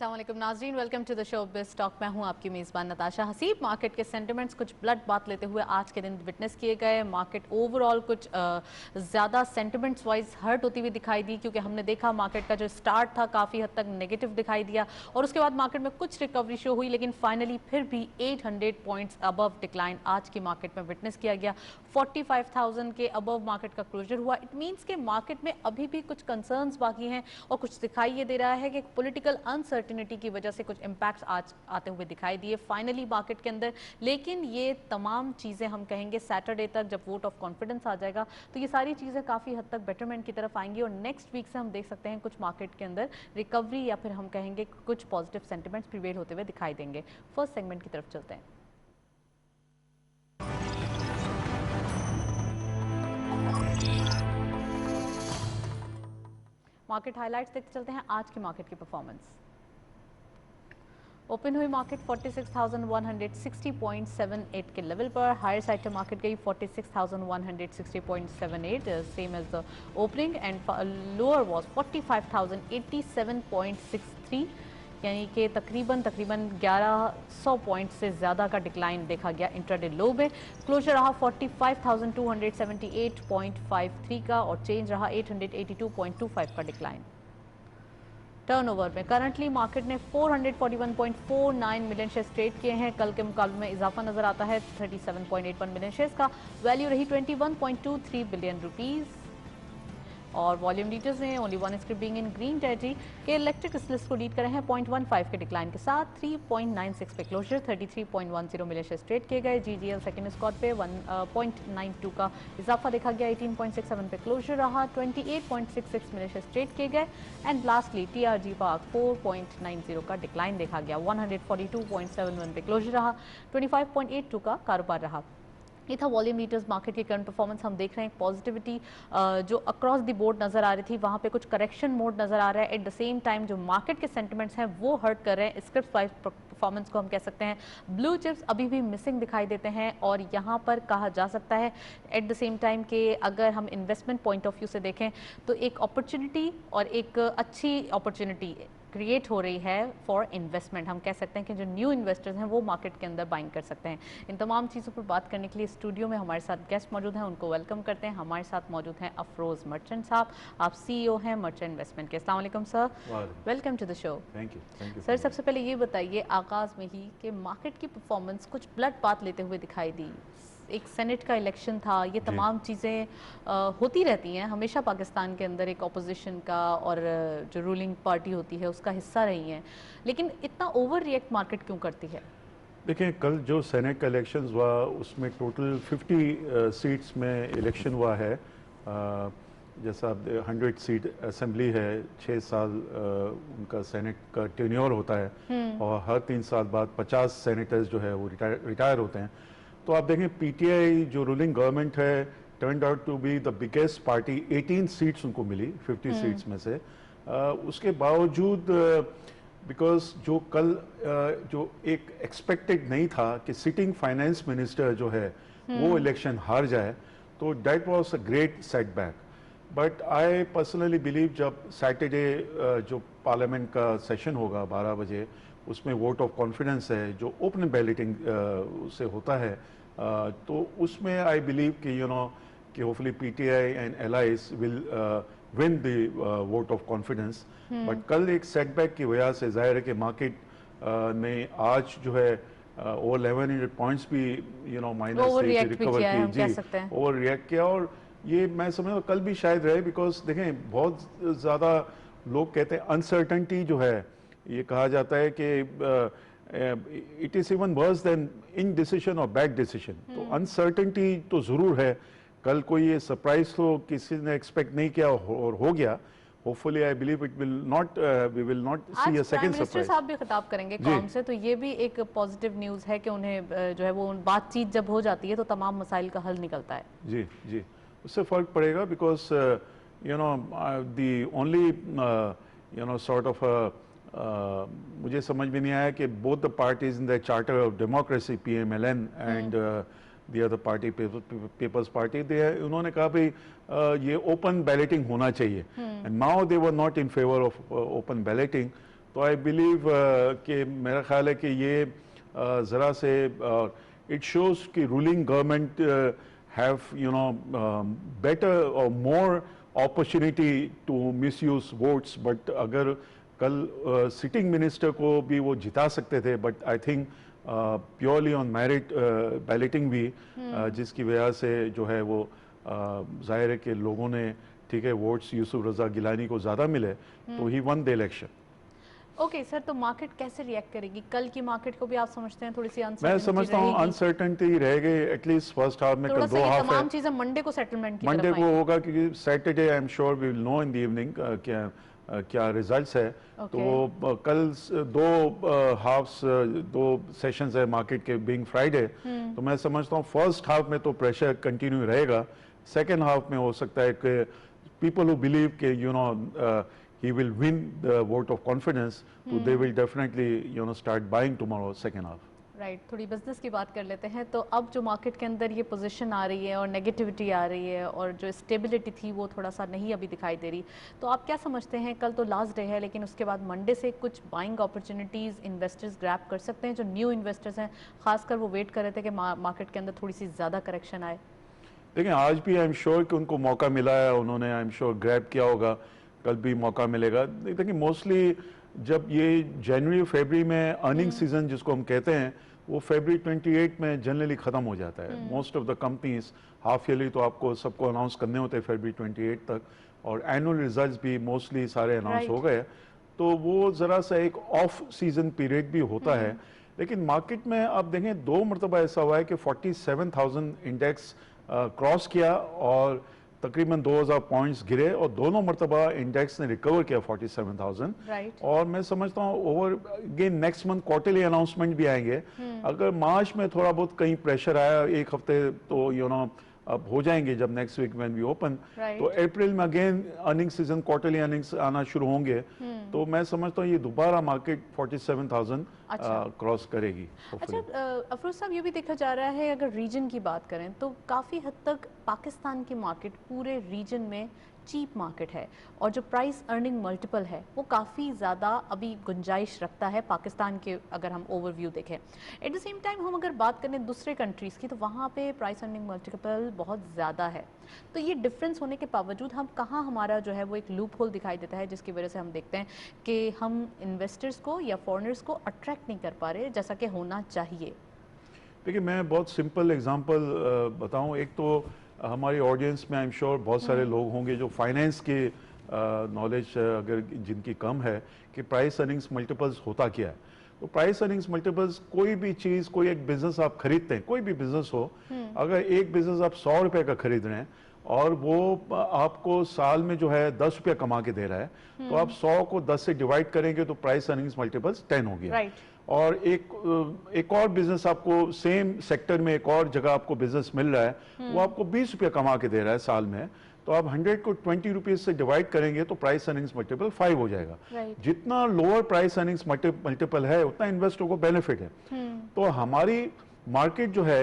अस्सलाम वालेकुम नाज़रीन, welcome to the show biz talk. मैं हूं आपकी मेज़बान नताशा हसीब। मार्केट के सेंटिमेंट्स कुछ ब्लड बात लेते हुए आज के दिन विटनेस किए गए। मार्केट ओवरऑल कुछ ज़्यादा सेंटिमेंट्स वाइज हर्ट होती हुई दिखाई दी, क्योंकि हमने देखा मार्केट का जो स्टार्ट था काफ़ी हद तक नेगेटिव दिखाई दिया और उसके बाद मार्केट में कुछ रिकवरी शो हुई, लेकिन फाइनली फिर भी 800 पॉइंट्स अबव डिक्लाइन आज की मार्केट में विटनेस किया गया। 45,000 के अबव मार्केट का क्लोजर हुआ। इट मीन्स के मार्केट में अभी भी कुछ कंसर्न्स बाकी हैं और कुछ दिखाई ये दे रहा है कि पॉलिटिकल अनसर्टिनिटी की वजह से कुछ इंपैक्ट्स आज आते हुए दिखाई दिए फाइनली मार्केट के अंदर। लेकिन ये तमाम चीज़ें हम कहेंगे सैटरडे तक जब वोट ऑफ कॉन्फिडेंस आ जाएगा तो ये सारी चीज़ें काफ़ी हद तक बेटरमेंट की तरफ आएंगी और नेक्स्ट वीक से हम देख सकते हैं कुछ मार्केट के अंदर रिकवरी या फिर हम कहेंगे कुछ पॉजिटिव सेंटिमेंट्स प्रिवेल होते हुए दिखाई देंगे। फर्स्ट सेगमेंट की तरफ चलते हैं। मार्केट हाइलाइट्स देखते चलते हैं आज की मार्केट की परफॉर्मेंस। ओपन हुई मार्केट 46,160.78 के लेवल पर। हायर साइड पे मार्केट गई 46,160.78 same as the opening and lower was 45,087.63 यानी कि तकरीबन 1100 पॉइंट से ज़्यादा का डिक्लाइन देखा गया इंट्राडे लो में। क्लोजर रहा 45,278.53 का और चेंज रहा 882.25 का डिक्लाइन। टर्नओवर में करंटली मार्केट ने 441.49 मिलियन शेयर्स ट्रेड किए हैं। कल के मुकाबले में इजाफा नजर आता है 37.81 मिलियन शेयर्स का। वैल्यू रही 21.23 बिलियन रुपीस और वॉल्यूम लीडर्स में only one script being in green territory के इलेक्ट्रिक लिस्ट को लीड कर रहे हैं 0.15 के डिक्लाइन के साथ। 3.96 पे क्लोजर। 33.10 मिलियन शेयर्स ट्रेड किए गए। जीजीएल सेकंड स्कॉट पे 1.92 का इजाफा देखा गया। 18.67 पे क्लोजर रहा। 28.66 मिलियन शेयर्स ट्रेड किए गए एंड लास्टली टीआरजी पार्क 4.90 का डिक्लाइन देखा गया। 142.71 पे क्लोजर रहा। 25.82 का कारोबार रहा। ये था वॉल्यूम लीडर्स। मार्केट की करंट परफॉर्मेंस हम देख रहे हैं पॉजिटिविटी जो अक्रॉस द बोर्ड नजर आ रही थी वहाँ पे कुछ करेक्शन मोड नजर आ रहा है। एट द सेम टाइम जो मार्केट के सेंटिमेंट्स हैं वो हर्ट कर रहे हैं। स्क्रिप्ट वाइज परफॉर्मेंस को हम कह सकते हैं ब्लू चिप्स अभी भी मिसिंग दिखाई देते हैं और यहाँ पर कहा जा सकता है एट द सेम टाइम कि अगर हम इन्वेस्टमेंट पॉइंट ऑफ व्यू से देखें तो एक अपॉर्चुनिटी और एक अच्छी अपॉर्चुनिटी क्रिएट हो रही है फॉर इन्वेस्टमेंट। हम कह सकते हैं कि जो न्यू इन्वेस्टर्स हैं वो मार्केट के अंदर बाइंग कर सकते हैं। इन तमाम चीज़ों पर बात करने के लिए स्टूडियो में हमारे साथ गेस्ट मौजूद हैं, उनको वेलकम करते हैं। हमारे साथ मौजूद हैं अफरोज़ मर्चेंट साहब, आप CEO हैं मर्चेंट इन्वेस्टमेंट के। अस्सलाम वालेकुम sir, welcome to the show. Thank you sir. सबसे पहले ये बताइए आगाज़ में ही कि मार्केट की परफॉर्मेंस कुछ ब्लड बात लेते हुए दिखाई दी। एक सेनेट का इलेक्शन था, ये तमाम चीज़ें होती रहती हैं हमेशा पाकिस्तान के अंदर। एक ऑपोजिशन का और जो रूलिंग पार्टी होती है उसका हिस्सा रही हैं, लेकिन इतना ओवर रिएक्ट मार्केट क्यों करती है? देखिए, कल जो सेनेट का इलेक्शन हुआ उसमें टोटल 50 सीट्स में इलेक्शन हुआ है। जैसा 100 सीट असेंबली है, 6 साल उनका सेनेट का टेन्योर होता है और हर 3 साल बाद 50 सेनेटर्स जो है वो रिटायर होते हैं। तो आप देखें पीटीआई जो रूलिंग गवर्नमेंट है turned out to be the biggest party. 18 seats उनको मिली 50 सीट्स में से। उसके बावजूद बिकॉज जो कल जो एक एक्सपेक्टेड नहीं था कि सिटिंग फाइनेंस मिनिस्टर जो है वो इलेक्शन हार जाए, तो that was a great setback. But I personally believe जब सैटरडे जो पार्लियामेंट का सेशन होगा 12 बजे, उसमें वोट ऑफ कॉन्फिडेंस है जो ओपन बैलेटिंग से होता है, तो उसमें आई बिलीव कि कि hopefully PTI and allies will win the vote of confidence. But कल एक सेटबैक की वजह से जाहिर है कि मार्केट ने आज जो है ओवर 1100 पॉइंट्स भी माइनस से रिकवर की। जी, ओवर रिएक्ट किया और ये मैं समझता हूँ कल भी शायद रहे। बिकॉज देखें बहुत ज़्यादा लोग कहते हैं अनसर्टनटी जो है, ये कहा जाता है कि it is even worse then in decision और बैड डिसीजन। तो अनसर्टनटी तो ज़रूर है। कल कोई ये सरप्राइज तो किसी ने एक्सपेक्ट नहीं किया और हो गया। Hopefully I believe it will not we will not see a second surprise. साहब भी खिताब करेंगे कौम से, तो ये भी एक पॉजिटिव न्यूज़ है कि उन्हें जो है वो बातचीत जब हो जाती है तो तमाम मसाइल का हल निकलता है। जी जी, उससे फ़र्क पड़ेगा। Because the only sort of मुझे समझ में नहीं आया कि both the parties in the charter of democracy PMLN and the other party Peoples Party, उन्होंने कहा भाई ये ओपन बैलेटिंग होना चाहिए। And now they were not in favour of open balloting. तो आई बिलीव कि मेरा ख्याल है कि ये ज़रा से इट शोज़ कि रूलिंग गवर्नमेंट हैव बेटर और more opportunity to misuse votes, but अगर कल सिटिंग मिनिस्टर को भी वो जिता सकते थे, but I think purely on merit balloting भी जिसकी वजह से जो है वो जाहिर है कि लोगों ने ठीक है वोट्स यूसुफ रजा गिलानी को ज़्यादा मिले तो ही won the election. Okay sir, तो मार्केट कैसे रिएक्ट करेगी? कल की मार्केट को भी आप समझते हैं थोड़ी सी अनसर्टेनिटी मैं समझता हूँ अनसर्टेनिटी रहेगी एटलीस्ट फर्स्ट हाफ में। कल दो हाफ है, तमाम चीजें मंडे को सेटलमेंट की मंडे तरफ को आएंगी। होगा क्योंकि Saturday I am sure we will know in the evening क्या रिजल्ट्स है। तो कल दो हाफ्स दो सेशंस है मार्केट के बीइंग फ्राइडे, तो मैं समझता हूँ फर्स्ट हाफ में तो प्रेशर कंटिन्यू रहेगा। सेकेंड हाफ में हो सकता है कि people who believe कि he will win the vote of confidence, so they will definitely start buying tomorrow second half. Right, थोड़ी बिजनेस की बात कर लेते हैं। तो अब जो मार्केट के अंदर ये पोजीशन आ रही है और नेगेटिविटी आ रही है और जो स्टेबिलिटी थी वो थोड़ा सा नहीं अभी दिखाई दे रही, तो आप क्या समझते हैं? कल तो लास्ट डे है लेकिन उसके बाद मंडे से कुछ बाइंग अपॉर्चुनिटीज़ इन्वेस्टर्स ग्रैब कर सकते हैं? जो न्यू इन्वेस्टर्स हैं खासकर वो वेट कर रहे थे कि मार्केट के अंदर थोड़ी सी ज़्यादा करेक्शन आए। देखिए आज भी आई एम श्योर कि उनको मौका मिला है, उन्होंने आई एम श्योर ग्रैब किया होगा, कल भी मौका मिलेगा। देखिए मोस्टली जब ये जनवरी फरवरी में अर्निंग सीजन जिसको हम कहते हैं वो फरवरी 28 में जनरली ख़त्म हो जाता है। Most of the companies half yearly तो आपको सबको अनाउंस करने होते हैं फरवरी 28 तक, और एनुअल रिजल्ट्स भी मोस्टली सारे अनाउंस हो गए, तो वो ज़रा सा एक ऑफ सीजन पीरियड भी होता है। लेकिन मार्केट में आप देखें दो मरतबा ऐसा हुआ है कि 47,000 इंडेक्स क्रॉस किया और तकरीबन 2000 पॉइंट्स गिरे, और दोनों मरतबा इंडेक्स ने रिकवर किया 47,000। और मैं समझता हूँ over again next month quarterly announcement भी आएंगे। अगर मार्च में थोड़ा बहुत कहीं प्रेशर आया एक हफ्ते तो अब हो जाएंगे जब next week when we open, तो अप्रैल में again earning season quarterly earnings आना शुरू होंगे, तो मैं समझता हूँ ये दोबारा मार्केट 47,000 क्रॉस करेगी। अच्छा अफरोज साहब, ये भी देखा जा रहा है अगर रीजन की बात करें तो काफ़ी हद तक पाकिस्तान की मार्केट पूरे रीजन में चीप मार्केट है और जो प्राइस अर्निंग मल्टीपल है वो काफ़ी ज़्यादा अभी गुंजाइश रखता है पाकिस्तान के, अगर हम ओवरव्यू देखें। एट द सेम टाइम हम अगर बात करें दूसरे कंट्रीज़ की तो वहाँ पे प्राइस अर्निंग मल्टीपल बहुत ज़्यादा है। तो ये डिफरेंस होने के बावजूद हम कहाँ हमारा जो है वो एक लूप होल दिखाई देता है जिसकी वजह से हम देखते हैं कि हम इन्वेस्टर्स को या फॉरेनर्स को अट्रैक्ट नहीं कर पा रहे जैसा कि होना चाहिए। देखिए मैं बहुत सिंपल एग्जांपल बताऊं। एक तो हमारी ऑडियंस में आई एम श्योर बहुत सारे लोग होंगे जो फाइनेंस के नॉलेज अगर जिनकी कम है कि प्राइस अर्निंग्स मल्टीपल्स होता क्या है। तो प्राइस अर्निंग्स मल्टीपल्स कोई भी चीज़, कोई एक बिजनेस आप खरीदते हैं, कोई भी बिजनेस हो, अगर एक बिजनेस आप 100 रुपये का खरीद रहे हैं और वो आपको साल में जो है 10 रुपया कमा के दे रहा है, तो आप 100 को 10 से डिवाइड करेंगे तो प्राइस अर्निंग्स मल्टीपल्स 10 हो गया। और एक और बिजनेस आपको सेम सेक्टर में एक और जगह आपको बिजनेस मिल रहा है, वो आपको 20 रुपया कमा के दे रहा है साल में, तो आप 100 को 20 रुपीज से डिवाइड करेंगे तो प्राइस अर्निंग्स मल्टीपल 5 हो जाएगा। जितना लोअर प्राइस अर्निंग्स मल्टीपल है उतना इन्वेस्टर को बेनिफिट है। तो हमारी मार्केट जो है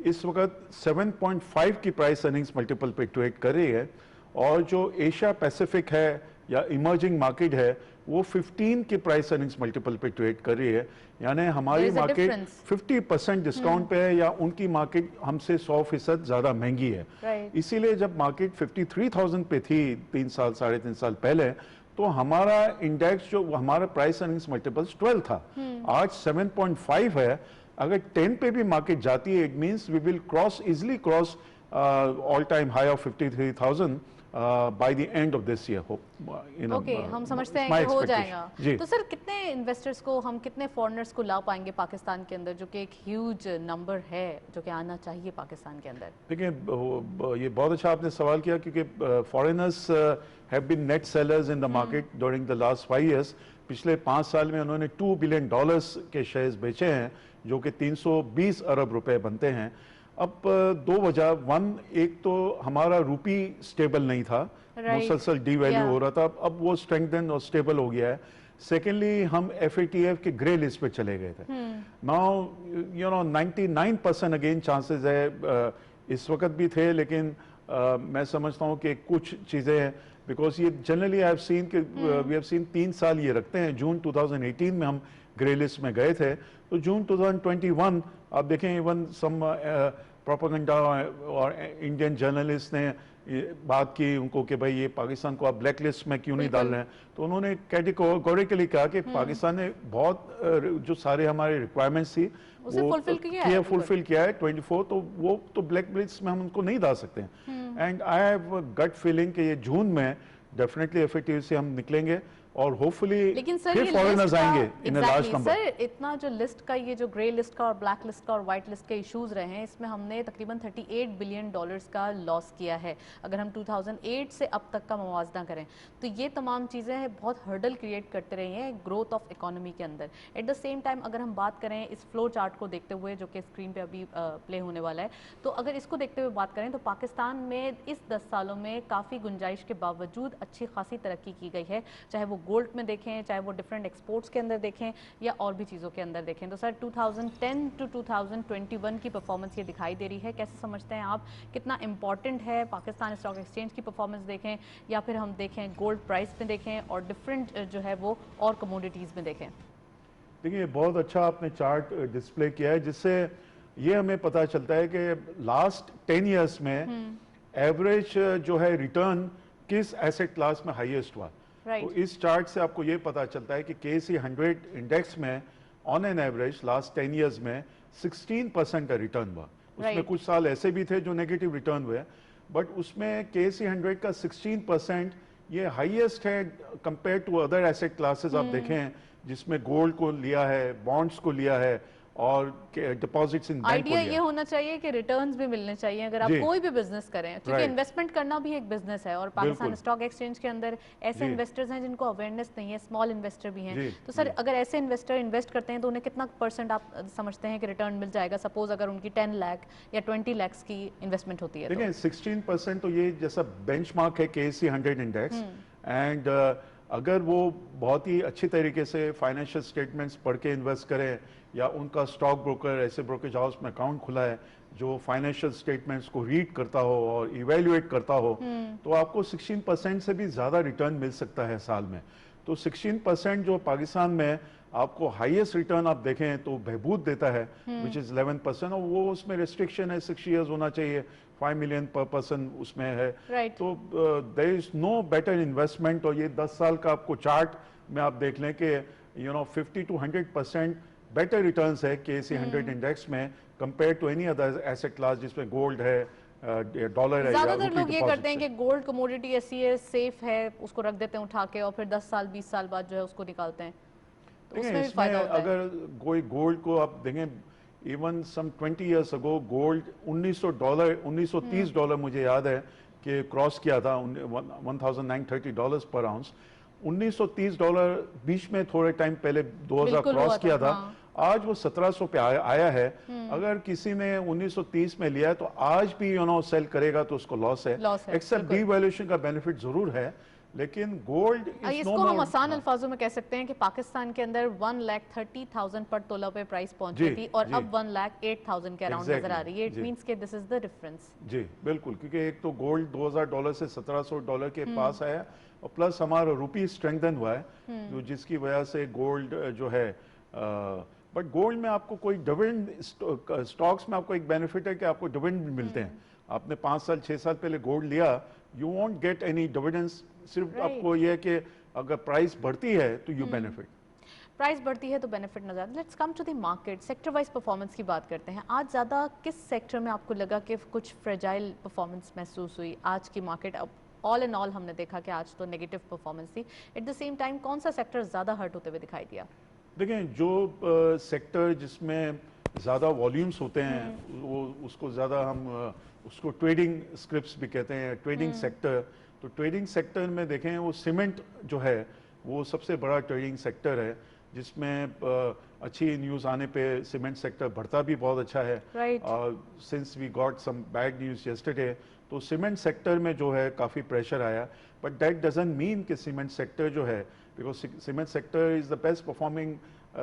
इस वक्त 7.5 की प्राइस अर्निंग्स मल्टीपल पे ट्रेड कर रही है, और जो एशिया पैसिफिक है या इमर्जिंग मार्केट है वो 15 के प्राइस अर्निंग्स मल्टीपल पे ट्रेड कर रही है। यानी हमारी मार्केट 50% डिस्काउंट पे है या उनकी मार्केट हमसे 100% ज्यादा महंगी है। इसीलिए जब मार्केट 53,000 पे थी 3 साल 3.5 साल पहले, तो हमारा इंडेक्स जो हमारा प्राइस अर्निंग्स मल्टीपल्स 12 था, आज 7.5 है। अगर 10 पे भी मार्केट जाती है it means we will cross easily cross all time high of 53,000 by the end of this year, okay, हम समझते हैं कि हो जाएगा। तो सर कितने इन्वेस्टर्स को, हम कितने फॉरेनर्स को ला पाएंगे पाकिस्तान के अंदर, जो कि एक ह्यूज नंबर है जो कि आना चाहिए पाकिस्तान के अंदर? देखिए ये बहुत अच्छा आपने सवाल किया क्योंकि foreigners have been net sellers in the market during the last 5 years। पिछले 5 साल में उन्होंने $2 billion के शेयर्स बेचे हैं जो कि 320 अरब रुपए बनते हैं। अब दो वजह, एक तो हमारा रूपी स्टेबल नहीं था, मुसलसल डीवैल्यू हो रहा था, अब वो स्ट्रेंथन और स्टेबल हो गया है। सेकेंडली हम FATF के ग्रे लिस्ट पे चले गए थे। नाउ 99% अगेन चांसेस है, इस वक्त भी थे लेकिन मैं समझता हूँ कि कुछ चीज़ें हैं, बिकॉज ये जनरली आई हैव सीन कि वी हैव सीन 3 साल ये रखते हैं। जून 2018 में हम ग्रे लिस्ट में गए थे, तो जून 2021 आप देखें इवन सम प्रोपेगेंडा और इंडियन जर्नलिस्ट ने ये बात की उनको कि भाई ये पाकिस्तान को आप ब्लैक लिस्ट में क्यों नहीं डाल रहे हैं, तो उन्होंने कैटेगोरिकली कहा कि पाकिस्तान ने बहुत जो सारे हमारे रिक्वायरमेंट्स थी उसे वो फुलफिल किया है, फुलफिल किया है 24, तो वो तो ब्लैक लिस्ट में हम उनको नहीं डाल सकते हैं। And I have gut feeling कि ये जून में डेफिनेटली एफएटीएफ से हम निकलेंगे और होपफुली लेकिन सर फिर ये फॉरेनर्स लिस्ट आएंगे का इन लार्ज नंबर। सर इतना जो लिस्ट का ये जो ग्रे लिस्ट का और ब्लैक लिस्ट का और व्हाइट लिस्ट के इश्यूज रहे हैं, इसमें हमने तकरीबन 38 बिलियन डॉलर्स का लॉस किया है अगर हम 2008 से अब तक का मुवाजना करें। तो ये तमाम चीज़ें बहुत हर्डल क्रिएट करते रही हैं ग्रोथ ऑफ इकोनॉमी के अंदर। एट द सेम टाइम अगर हम बात करें इस फ्लो चार्ट को देखते हुए जो कि स्क्रीन पे अभी प्ले होने वाला है, तो अगर इसको देखते हुए बात करें तो पाकिस्तान में इस 10 सालों में काफ़ी गुंजाइश के बावजूद अच्छी खासी तरक्की की गई है, चाहे वो गोल्ड में देखें, चाहे वो डिफरेंट एक्सपोर्ट्स के अंदर देखें या और भी चीज़ों के अंदर देखें। तो सर 2010 टू 2021 की परफॉर्मेंस ये दिखाई दे रही है, कैसे समझते हैं आप, कितना इंपॉर्टेंट है पाकिस्तान स्टॉक एक्सचेंज की परफॉर्मेंस देखें या फिर हम देखें गोल्ड प्राइस में देखें और डिफरेंट जो है वो और कमोडिटीज़ में देखें? देखिए बहुत अच्छा आपने चार्ट डिस्प्ले किया है, जिससे ये हमें पता चलता है कि लास्ट 10 ईयर्स में एवरेज जो है रिटर्न किस एसेट क्लास में हाईएस्ट हुआ। तो इस चार्ट से आपको ये पता चलता है कि KC 100 इंडेक्स में on an average last 10 years में 16% का रिटर्न हुआ। उसमें कुछ साल ऐसे भी थे जो नेगेटिव रिटर्न हुए, बट उसमें KC 100 का 16% ये हाईएस्ट है compare to other asset classes. आप देखें जिसमें गोल्ड को लिया है, बॉन्ड्स को लिया है और डिपॉजिट्स इन बैंक को आइडिया लिया। ये होना चाहिए कि रिटर्न्स भी मिलने चाहिए अगर आप कोई भी बिजनेस करें, क्योंकि इन्वेस्टमेंट करना भी एक बिजनेस है और पाकिस्तान स्टॉक एक्सचेंज के अंदर ऐसे इन्वेस्टर्स हैं जिनको अवेयरनेस नहीं है, स्मॉल इन्वेस्टर भी हैं। तो सर अगर ऐसे इन्वेस्टर इन्वेस्ट करते हैं तो उन्हें कितना % आप समझते हैं कि रिटर्न मिल जाएगा, सपोज अगर उनकी 10 लाख या 20 लाख की इन्वेस्टमेंट होती है? देखिए 16% तो ये जैसा बेंचमार्क है KC 100 इंडेक्स, एंड अगर वो बहुत ही अच्छी तरीके से फाइनेंशियल स्टेटमेंट्स पढ़ के इन्वेस्ट करें या उनका स्टॉक ब्रोकर ऐसे ब्रोकरेज हाउस में अकाउंट खुला है जो फाइनेंशियल स्टेटमेंट्स को रीड करता हो और इवेल्युएट करता हो, तो आपको 16% से भी ज़्यादा रिटर्न मिल सकता है साल में। तो 16% जो पाकिस्तान में आपको हाईएस्ट रिटर्न आप देखें तो बहबूद देता है, विच इज़ 11%, और वो उसमें रिस्ट्रिक्शन है 6 ईयर्स होना चाहिए, 5 मिलियन पर पर्सन उसमें है। तो there is no better investment. और ये 10 साल का आपको चार्ट में आप देख लें कि 50 to 100% बेटर रिटर्न्स है KC 100 इंडेक्स में compare to any other asset class जिसमें गोल्ड है, डॉलर है। ज्यादातर लोग ये करते हैं कि गोल्ड कमोडिटी ऐसी है, सेफ है, उसको रख देते हैं उठा के और फिर 10 साल 20 साल बाद जो है उसको निकालते हैं, तो उसमें भी फायदा होता है। अगर कोई गोल्ड को आप देखें, even some 20 years ago gold $1930 मुझे याद है कि क्रॉस किया था, $1930 पर आउंस। $1930 बीच में थोड़े टाइम पहले 2000 क्रॉस किया था। आज वो 1700 पे आया है। अगर किसी ने 1930 में लिया है तो आज भी सेल करेगा तो उसको लॉस है, एक्सेप्ट डीवैल्यूएशन का बेनिफिट जरूर है, लेकिन गोल्ड इसको हम आसान अल्फाजों में कह सकते हैं कि पाकिस्तान के अंदर 1,30,000 पर तोला पे प्राइस पहुंची थी और अब 1,08,000 के अराउंड नजर आ रही है। इट मींस कि दिस इज द डिफरेंस। जी बिल्कुल, क्योंकि एक तो गोल्ड $2000 से $1700 के पास आया और प्लस हमारा रुपी स्ट्रेंथन हुआ है, जो जिसकी वजह से गोल्ड जो है, बट गोल्ड में आपको कोई डिविडेंड, स्टॉक्स में आपको एक बेनिफिट है कि आपको डिविडेंड मिलते हैं। आपने 5 साल 6 साल पहले गोल्ड लिया, you won't get any dividends, सिर्फ आपको ये है कि अगर प्राइस बढ़ती है तो यू बेनिफिट। प्राइस बढ़ती है तो बेनिफिट नजर आता है। Let's come to the market, sector wise performance की बात करते हैं। आज ज़्यादा किस सेक्टर में आपको लगा कि कुछ फ्रेजाइल परफॉर्मेंस महसूस हुई? आज की मार्केट, अब ऑल इन ऑल हमने देखा कि आज तो नेगेटिव परफॉर्मेंस थी, एट द सेम टाइम कौन सा सेक्टर ज़्यादा हर्ट होते हुए दिखाई दिया? देखें, जो सेक्टर जिसमें ज़्यादा वॉल्यूम्स होते हैं वो उसको ज़्यादा हम उसको ट्रेडिंग स्क्रिप्ट्स भी कहते हैं, ट्रेडिंग सेक्टर। तो ट्रेडिंग सेक्टर में देखें वो सीमेंट जो है वो सबसे बड़ा ट्रेडिंग सेक्टर है, जिसमें अच्छी न्यूज़ आने पे सीमेंट सेक्टर बढ़ता भी बहुत अच्छा है। Since we got some bad news yesterday, तो सीमेंट सेक्टर में जो है काफ़ी प्रेशर आया, बट दैट डजंट मीन कि सीमेंट सेक्टर जो है, because cement sector is the best performing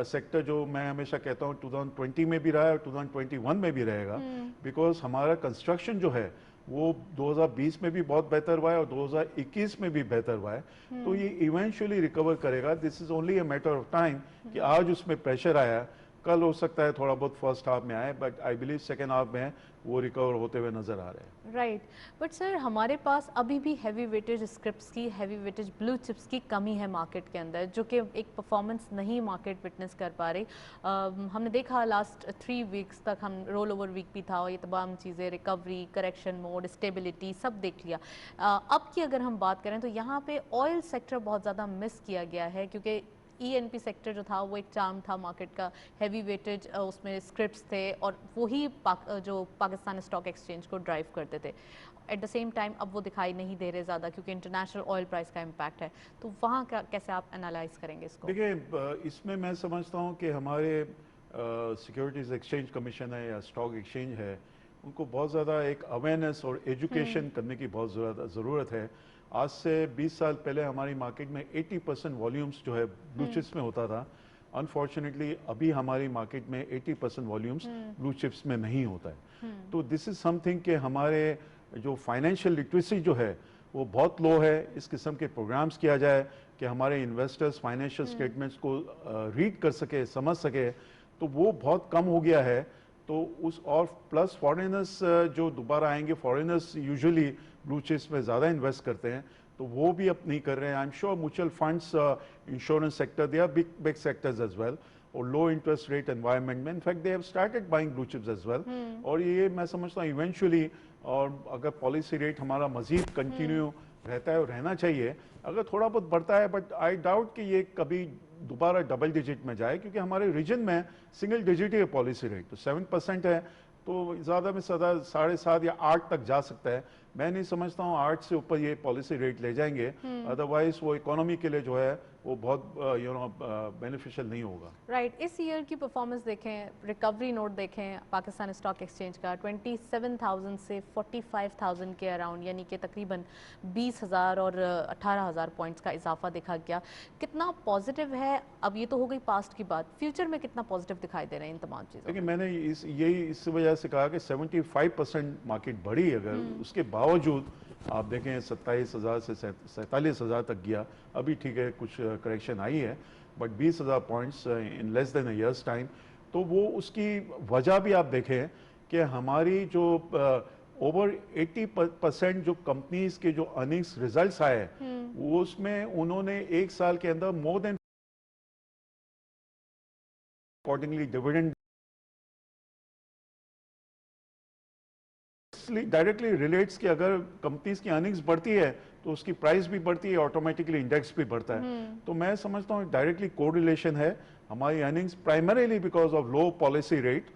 sector, जो मैं हमेशा कहता हूँ 2020 में भी रहा है और 2021 में भी रहेगा, बिकॉज हमारा कंस्ट्रक्शन जो है वो 2020 में भी बहुत बेहतर हुआ है और 2021 में भी बेहतर हुआ है। तो ये इवेंचुअली रिकवर करेगा। This is only a matter of time कि आज उसमें प्रेशर आया, कल हो सकता है थोड़ा बहुत फर्स्ट हाफ में आए, but I believe second half में वो रिकवर होते हुए नजर आ रहे हैं। राइट, बट सर हमारे पास अभी भी हैवी वेटेज स्क्रिप्ट्स की, हैवी वेटेज ब्लू चिप्स की कमी है मार्केट के अंदर, जो कि एक परफॉर्मेंस नहीं मार्केट विटनेस कर पा रही। हमने देखा लास्ट 3 वीक्स तक, हम रोल ओवर वीक भी था और ये तमाम चीज़ें, रिकवरी, करेक्शन मोड, स्टेबिलिटी सब देख लिया। अब की अगर हम बात करें तो यहाँ पे ऑयल सेक्टर बहुत ज़्यादा मिस किया गया है, क्योंकि ईएनपी सेक्टर जो था वो एक चार्म था मार्केट का, हैवी वेटेज उसमें स्क्रिप्ट्स थे और वही जो पाकिस्तान स्टॉक एक्सचेंज को ड्राइव करते थे। एट द सेम टाइम अब वो दिखाई नहीं दे रहे ज़्यादा, क्योंकि इंटरनेशनल ऑयल प्राइस का इम्पैक्ट है। तो वहाँ का कैसे आप एनालाइज करेंगे इसको? देखिए, इसमें मैं समझता हूँ कि हमारे सिक्योरिटीज़ एक्सचेंज कमीशन है या स्टॉक एक्सचेंज है, उनको बहुत ज़्यादा एक अवेयरनेस और एजुकेशन करने की बहुत ज़रूरत है। आज से 20 साल पहले हमारी मार्केट में 80% वॉल्यूम्स जो है ब्लू चिप्स में होता था। अनफॉर्चुनेटली अभी हमारी मार्केट में 80% वॉल्यूम्स ब्लू चिप्स में नहीं होता है। तो दिस इज समथिंग कि हमारे जो फाइनेंशियल लिटरेसी जो है वो बहुत लो है। इस किस्म के प्रोग्राम्स किया जाए कि हमारे इन्वेस्टर्स फाइनेंशियल स्टेटमेंट्स को रीड कर सके, समझ सके, तो वो बहुत कम हो गया है। तो उस और प्लस फॉरेनर्स जो दोबारा आएंगे, फॉरेनर्स यूजुअली ब्लू चिप्स में ज़्यादा इन्वेस्ट करते हैं, तो वो भी अब नहीं कर रहे हैं। I am sure mutual funds, insurance sector, they are big sectors as well, और लो इंटरेस्ट रेट एनवायरनमेंट में in fact they have started buying blue chips as well. और ये मैं समझता हूँ इवेंचुअली, और अगर पॉलिसी रेट हमारा मजीद कंटिन्यू रहता है और रहना चाहिए, अगर थोड़ा बहुत बढ़ता है, बट आई डाउट कि ये कभी दोबारा डबल डिजिट में जाए, क्योंकि हमारे रीजन में सिंगल डिजिट ही है पॉलिसी रेट, तो 7% है, तो ज़्यादा में ज़्यादा 7.5 या 8 तक जा सकता है। मैं नहीं समझता हूँ 8 से ऊपर ये पॉलिसी रेट ले जाएंगे, अदरवाइज वो इकोनॉमी के लिए जो है वो बहुत बेनिफिशियल नहीं होगा। राइट, इस ईयर की परफॉर्मेंस देखें, रिकवरी नोट देखें पाकिस्तान स्टॉक एक्सचेंज का, 27,000 से 45,000 के अराउंड, यानी कि तकरीबन 20,000 और 18,000 पॉइंट्स का इजाफा देखा गया। कितना पॉजिटिव है? अब ये तो हो गई पास्ट की बात, फ्यूचर में कितना पॉजिटिव दिखाई दे रहे हैं इन तमाम चीज़ों? देखिए, मैंने इस वजह से कहा कि 75% मार्केट बढ़ी, अगर उसके बावजूद आप देखें 27,000 से 47,000 तक गया। अभी ठीक है, कुछ करेक्शन आई है, but 20,000 points in less than a years time, तो वो उसकी वजह भी आप देखें कि हमारी जो ओवर 80% जो कंपनीज के जो अर्निंग्स रिजल्ट्स आए, वो उसमें उन्होंने एक साल के अंदर more than accordingly dividend directly relates कि अगर कंपनीज की अर्निंग्स बढ़ती है तो उसकी प्राइस भी बढ़ती है, ऑटोमेटिकली इंडेक्स भी बढ़ता है। तो मैं समझता हूँ डायरेक्टली कोरिलेशन है। हमारी earnings primarily because of low policy rate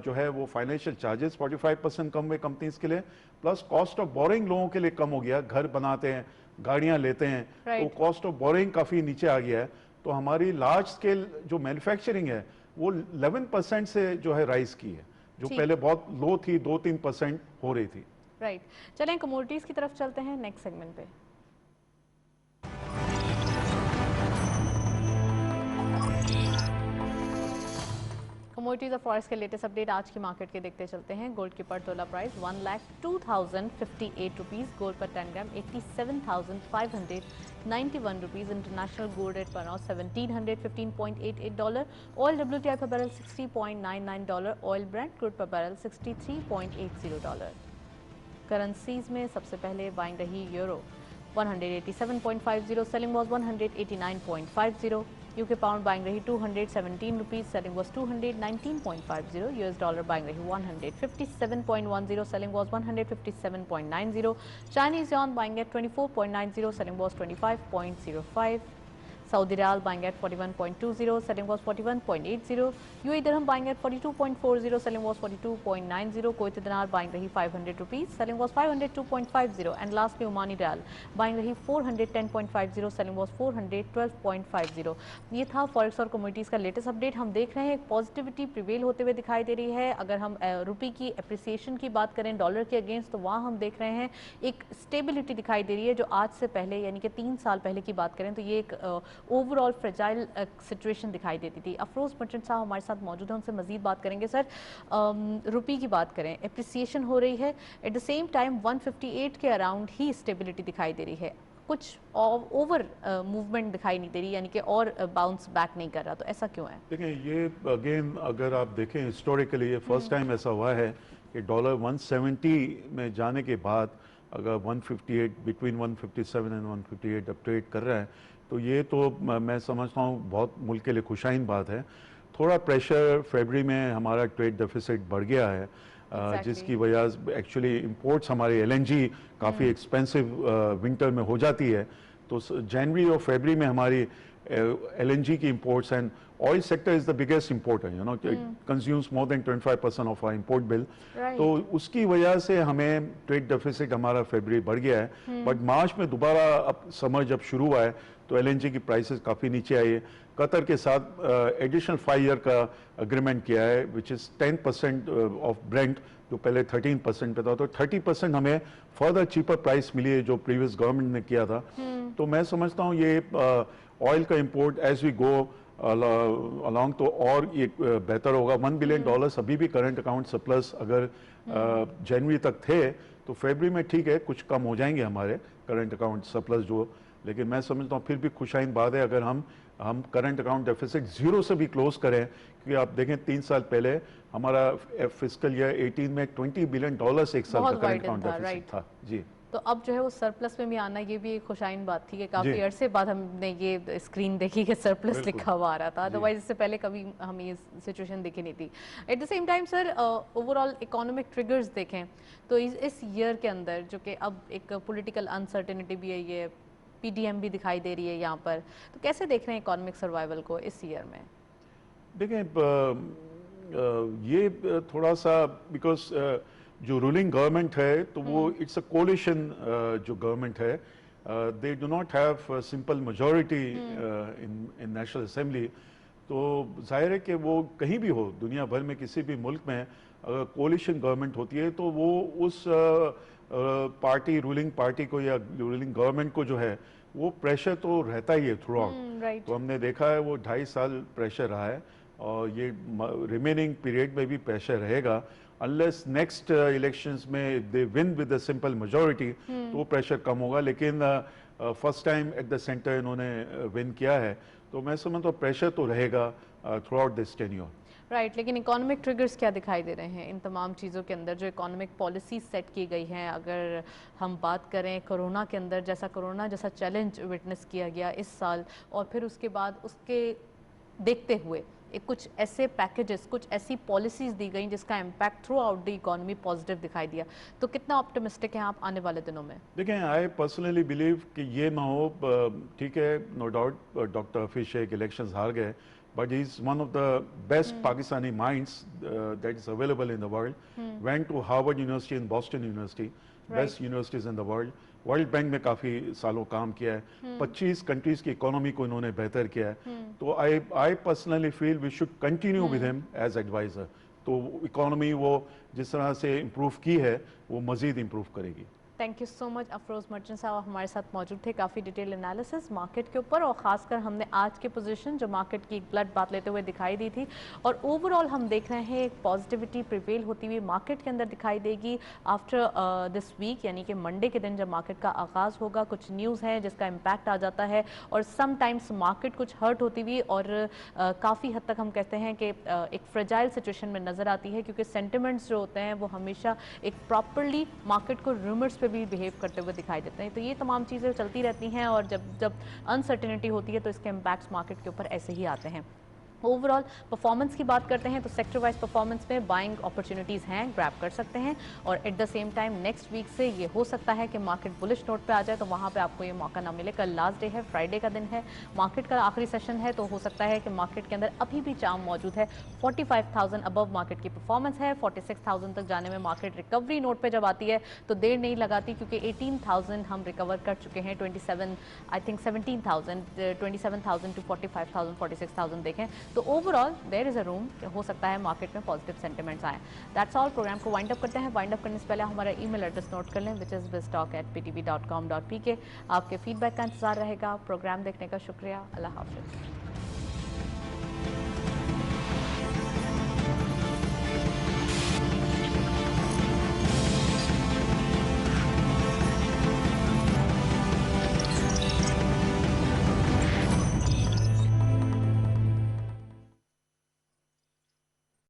जो है वो फाइनेंशियल चार्जेस 45% कम हुए कंपनीज के लिए, प्लस कॉस्ट ऑफ बोरिंग लोगों के लिए कम हो गया। घर बनाते हैं, गाड़ियां लेते हैं, तो कॉस्ट ऑफ बोरिंग काफ़ी नीचे आ गया है। तो हमारी लार्ज स्केल जो मैन्युफैक्चरिंग है वो 11% से जो है राइज की है, जो पहले बहुत लो थी, 2-3% हो रही थी। राइट, चलें कमोडिटीज की तरफ चलते हैं नेक्स्ट सेगमेंट पे। कमोडिटीज और फॉरेक्स के लेटेस्ट अपडेट आज की मार्केट के देखते चलते हैं। गोल्ड की पर तोला प्राइस 1,02,058 रुपीज़, गोल्ड पर 10 gram 87,591 rupees, international gold rate पर 1,715.88 डॉलर, ऑयल WTI पर barrel 60.99 dollar, oil brent crude पर बैरल 63.80 डॉलर। करेंसीज में सबसे पहले बाइंग रही euro 187.50, selling was 189.50, UK pound buying रही 217 rupees, selling was 219.50, US dollar buying रही 157.10, selling was 157.90, Chinese yuan buying at 24.90, selling was 25.05, Saudi riyal buying at 41.20, selling was 41.80, UAE dirham buying at 42.40, selling was 42.90, Kuwaiti dinar buying रही 500 rupees, selling was 502.50, and lastly Omani riyal buying रही 410.50, selling was 412.50। ये था forex और commodities का latest update. हम देख रहे हैं एक पॉजिटिविटी प्रिवेल होते हुए दिखाई दे रही है। अगर हम रुपये की एप्रिसिएशन की बात करें डॉलर के अगेंस्ट, तो वहाँ हम देख रहे हैं एक स्टेबिलिटी दिखाई दे रही है, जो आज से पहले यानी कि 3 साल पहले की बात करें तो ये एक ओवरऑल फ्रेजाइल सिचुएशन दिखाई देती थी। अफरोज़ मर्चेंट साहब हमारे साथ मौजूद हैं, उनसे मजीद बात करेंगे। सर, रुपये की बात करें, एप्रिसिएशन हो रही है, एट द सेम टाइम 158 के अराउंड ही स्टेबिलिटी दिखाई दे रही है, कुछ ओवर मूवमेंट दिखाई नहीं दे रही, यानी कि और बाउंस बैक नहीं कर रहा, तो ऐसा क्यों है? देखें, ये अगेन अगर आप देखें हिस्टोरिकली ये फर्स्ट टाइम ऐसा हुआ है कि डॉलर 170 में जाने के बाद अगर 158 बिटवीन 157 एंड 158 अब ट्रेड कर रहा है, तो ये तो मैं समझता हूँ बहुत मुल्क के लिए खुशाइन बात है। थोड़ा प्रेशर फरवरी में हमारा ट्रेड डेफिसिट बढ़ गया है, जिसकी वजह एक्चुअली इंपोर्ट्स हमारे एलएनजी काफ़ी एक्सपेंसिव विंटर में हो जाती है, तो जनवरी और फरवरी में हमारी LNG की imports and oil sector is the biggest importer, you know, it consumes more than 25% of our import bill. तो उसकी वजह से हमें ट्रेड डेफिसिट हमारा फरवरी बढ़ गया है, बट मार्च में दोबारा अब समर जब शुरू हुआ है तो LNG की प्राइसेस काफ़ी नीचे आई है। कतर के साथ एडिशनल 5 ईयर का अग्रीमेंट किया है विच इज़ 10% ऑफ ब्रेंट, जो पहले 13% पे था, तो 30% हमें फर्दर चीपर प्राइस मिली है जो प्रीवियस गवर्नमेंट ने किया था। तो मैं समझता हूँ ये ऑयल का import as we go along तो और ये बेहतर होगा। $1 बिलियन अभी भी करंट अकाउंट सरप्लस अगर जनवरी तक थे, तो फरवरी में ठीक है कुछ कम हो जाएंगे हमारे करंट अकाउंट सरप्लस जो, लेकिन मैं समझता हूँ फिर भी खुशाइन बात है अगर हम करंट अकाउंट डेफिसिट जीरो से भी क्लोज करें, क्योंकि आप देखें 3 साल पहले हमारा फिस्कल ईयर 18 में $20 बिलियन एक साल का करंट अकाउंट डेफिसिट था जी। तो अब जो है वो सरप्लस में भी आना, ये भी एक खुशाइन बात थी कि काफ़ी अरसे बाद हमने ये स्क्रीन देखी कि सरप्लस लिखा हुआ आ रहा था, अदरवाइज इससे पहले कभी हम ये सिचुएशन देखी नहीं थी। Eight the same time sir, overall economic triggers देखें तो इस ईयर के अंदर जो कि अब एक पॉलिटिकल अनसर्टेनिटी भी है, ये PDM भी दिखाई दे रही है यहाँ पर, तो कैसे देख रहे हैं इकोनॉमिक सर्वाइवल को इस ईयर में? देखें, ये थोड़ा सा बिकॉज जो रूलिंग गवर्नमेंट है तो वो इट्स अ कोलिशन जो गवर्नमेंट है, they do not have simple majority in national assembly, तो जाहिर है कि वो कहीं भी हो दुनिया भर में किसी भी मुल्क में अगर कोलिशन गवर्नमेंट होती है तो वो उस पार्टी रूलिंग पार्टी को या रूलिंग गवर्नमेंट को जो है वो प्रेशर तो रहता ही है थ्रू आउट। तो हमने देखा है वो 2.5 साल प्रेशर रहा है और ये रिमेनिंग पीरियड में भी प्रेशर रहेगा अनलेस नेक्स्ट इलेक्शंस में they win with a simple majority, तो वो प्रेशर कम होगा। लेकिन first time at the centre इन्होंने विन किया है, तो मैं समझता हूँ प्रेशर तो रहेगा through out this tenure. Right, लेकिन इकोनॉमिक ट्रिगर्स क्या दिखाई दे रहे हैं इन तमाम चीज़ों के अंदर जो इकोनॉमिक पॉलिसी सेट की गई हैं? अगर हम बात करें कोरोना के अंदर, कोरोना जैसा चैलेंज विटनेस किया गया इस साल, और फिर उसके बाद उसके देखते हुए कुछ ऐसे पैकेजेस, कुछ ऐसी पॉलिसीज़ दी गई जिसका impact through out the economy positive दिखाई दिया, तो कितना ऑप्टिमिस्टिक हैं आप आने वाले दिनों में? देखें, आई पर्सनली बिलीव कि ये ना हो, ठीक है no doubt doctor Hafeez Shaikh elections हार गए, but he's one of the best Pakistani minds that is available in the world. Went to Harvard University and Boston University, best universities in the world. World bank में काफ़ी सालों काम किया है, 25 countries की economy को इन्होंने बेहतर किया है, तो I personally feel we should continue with him as adviser. तो इकोनॉमी वो जिस तरह से इम्प्रूव की है वो मज़ीद इम्प्रूव करेगी। Thank you so much. Afroz merchant साहब हमारे साथ मौजूद थे, काफ़ी डिटेल एनालिसिस मार्केट के ऊपर, और ख़ासकर हमने आज के पोजीशन जो मार्केट की एक ब्लड बात लेते हुए दिखाई दी थी, और ओवरऑल हम देख रहे हैं एक पॉजिटिविटी प्रिवेल होती हुई मार्केट के अंदर दिखाई देगी आफ्टर दिस वीक, यानी कि मंडे के दिन जब मार्केट का आगाज़ होगा। कुछ न्यूज़ है जिसका इम्पैक्ट आ जाता है और समटाइम्स मार्केट कुछ हर्ट होती हुई और काफ़ी हद तक हम कहते हैं कि एक फ्रेजाइल सिचुएशन में नज़र आती है, क्योंकि सेंटिमेंट्स जो होते हैं वो हमेशा एक प्रॉपरली मार्केट को रूमर्स पे भी बिहेव करते हुए दिखाई देते हैं। तो ये तमाम चीज़ें चलती रहती हैं, और जब अनसर्टेनिटी होती है तो इसके इम्पैक्ट्स मार्केट के ऊपर ऐसे ही आते हैं। ओवरऑल परफॉर्मेंस की बात करते हैं तो सेक्टर वाइज परफॉर्मेंस में बाइंग अपॉर्चुनिटीज़ हैं, ग्रैब कर सकते हैं, और at the same time next week से ये हो सकता है कि मार्केट बुलिश नोट पे आ जाए, तो वहाँ पे आपको ये मौका ना मिले। कल लास्ट डे है, फ्राइडे का दिन है, मार्केट का आखिरी सेशन है, तो हो सकता है कि मार्केट के अंदर अभी भी चार्म मौजूद है। 45,000 अबव मार्केट की परफॉर्मेंस है, 46,000 तक जाने में मार्केट रिकवरी नोट पर जब आती है तो देर नहीं लगाती, क्योंकि 18,000 हम रिकवर कर चुके हैं, 27,000 टू 45,000 46,000 देखें तो overall there is a room, हो सकता है मार्केट में पॉजिटिव सेंटिमेंट्स आए। That's all. प्रोग्राम को वाइंड अप करते हैं। वाइंड अप करने से पहले हमारा ईमेल एड्रेस नोट कर लें, विच इज़ biztalk@ptv.com.pk। आपके फीडबैक का इंतजार रहेगा। प्रोग्राम देखने का शुक्रिया। अल्लाह हाफिज़।